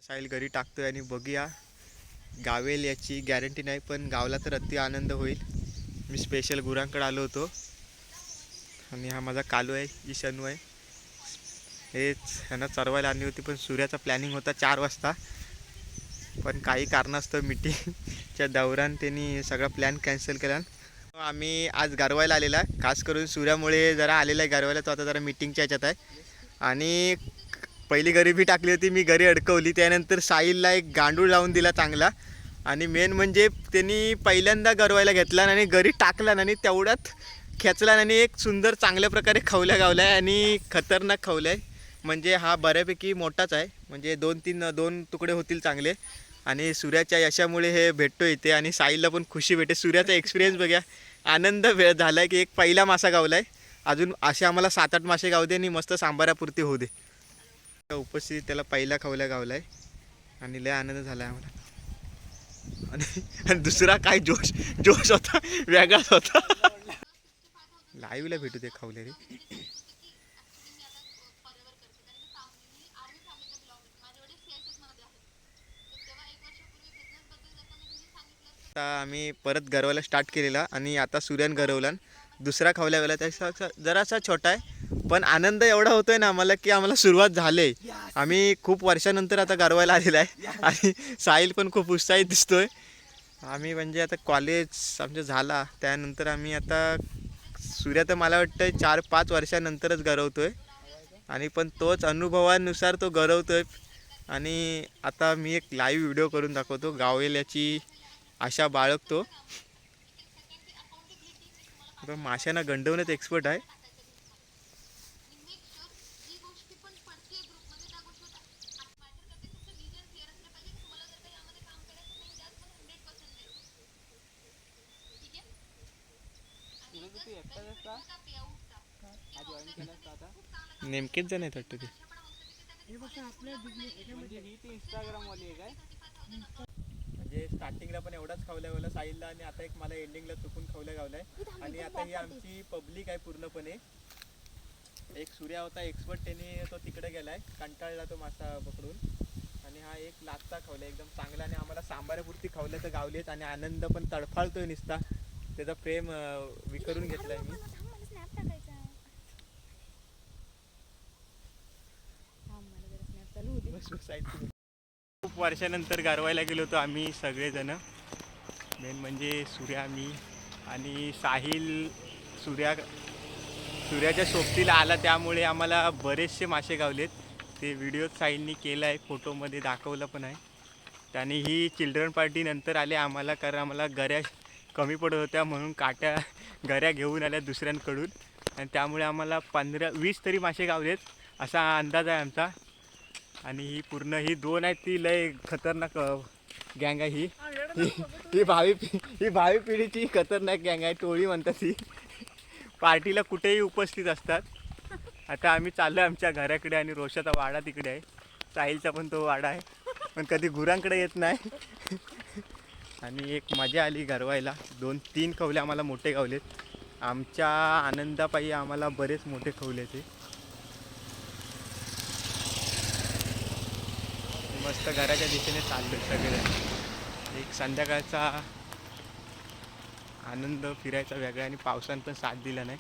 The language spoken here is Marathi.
साहिल घरी टाकतोय आणि बघूया गावेल याची गॅरंटी नाही, पण गावला तर अति आनंद होईल. मी स्पेशल गुरांकडे आलो होतो आणि हा माझा कालू आहे, ईशानू आहे. हेच ह्यांना चरवायला आणली होती, पण सूर्याचा प्लॅनिंग होता 4 वाजता, पण काही कारणास्तव मीटिंगच्या दौरान त्यांनी सगळा प्लॅन कॅन्सल केला. आम्ही आज गरवायला आलेला आहे, खास करून सूर्यामुळे जरा आलेला आहे गरवायला. तो आता जरा मीटिंगच्या ह्याच्यात आहे. आणि पहिली गरीबी टाकली होती मी, घरी अडकवली. त्यानंतर साहिलला एक गांडूळ लावून दिला चांगला. आणि मेन म्हणजे त्यांनी पहिल्यांदा गरवायला घेतला आणि घरी टाकला आणि तेवढ्यात खेचला आणि एक सुंदर चांगल्या प्रकारे खवल्या गावला आहे आणि खतरनाक खवलं आहे. म्हणजे हा बऱ्यापैकी मोठाच आहे, म्हणजे 2 तुकडे होतील चांगले. आणि सूर्याच्या यशामुळे हे भेटतो इथे आणि साहिलला पण खुशी भेटे. सूर्याचा एक्सपिरियन्स बघा, आनंद झाला आहे की एक पहिला मासा गावला आहे. अजून असे आम्हाला 7-8 मासे गाव दे आणि मस्त सांबारापुरती होऊ दे. उपस्थित त्याला पहिला खवल्या गावला आहे आणि लय आनंद झाला आहे आम्हाला. आणि दुसरा काय जोश होता, वेगळाच होता. लाईव्हला भेटू दे खवले रे. आता आम्ही परत गरवायला स्टार्ट केलेला आणि आता सूर्यान गरवला. दुसरा खवल्या गेला, त्याचा जरासा छोटा आहे, पण आनंद एवढा होतोय ना आम्हाला की आम्हाला सुरुवात झाली. आम्ही खूप वर्षानंतर आता गरवायला आलेला आहे आणि साहिल पण खूप उत्साहित दिसतोय. आम्ही म्हणजे आता कॉलेज आमचं झाला त्यानंतर आम्ही आता सूर्या तर मला वाटतं 4-5 वर्षानंतरच गरवतोय आणि पण तोच अनुभवानुसार तो गरवतोय. आणि आता मी एक लाईव्ह व्हिडिओ करून दाखवतो, गावेल याची आशा बाळगतो. माशांना गंडवण्यात एक्सपर्ट आहे. नेमकेच जण आहेत वाटतं ते. म्हणजे स्टार्टिंगला पण एवढाच खवल्या गावला साहिलला आणि आता एक मला एंडिंगला चुकून खवल्या गावलाय. आणि आता ही आमची पब्लिक आहे पूर्णपणे. एक सूर्या होता एक्सपर्ट, त्याने तो तिकडे गेलाय, कंटाळला तो मासा पकडून. आणि हा एक लागता खवल्या एकदम चांगला आणि आम्हाला सांबाऱ्यापुरती खवल्या तर गावलीत आणि आनंद पण तडफाळतोय निसता. त्याचा प्रेम विखरून घेतलाय मी. खूप वर्षानंतर गरवायला गेलो होतो आम्ही सगळेजण. मेन म्हणजे सूर्या, मी आणि साहिल. सूर्याच्या सोबतीला आला त्यामुळे आम्हाला बरेचसे मासे गावलेत. ते व्हिडिओ साहिलनी केला आहे, फोटोमध्ये दाखवलं पण आहे. त्याने ही चिल्ड्रन पार्टी नंतर आले आम्हाला, कारण आम्हाला गऱ्या कमी पडत होत्या म्हणून गऱ्या घेऊन आल्या दुसऱ्यांकडून. आणि त्यामुळे आम्हाला 15-20 तरी मासे गावलेत असा अंदाज आहे आमचा. आणि ही पूर्ण ही 2 आहेत ती लय खतरनाक गँग आहे. ही भावी पिढीची खतरनाक गँग आहे, टोळी म्हणतात ही. पार्टीला कुठेही उपस्थित असतात. आता आम्ही चाललो आमच्या घराकडे आणि रोशाचा वाडा तिकडे आहे. साहिलचा पण तो वाडा आहे, पण कधी गुरांकडे येत नाही. आणि एक मजा आली गरवायला. 2-3 खवले आम्हाला मोठे गावलेत. आमच्या आनंदापायी आम्हाला बरेच मोठे खवले ते. मस्त घराच्या दिशेने चाललो सगळे. एक संध्याकाळचा आनंद फिरायचा वेगळा आणि पावसानं पण साथ दिला नाही.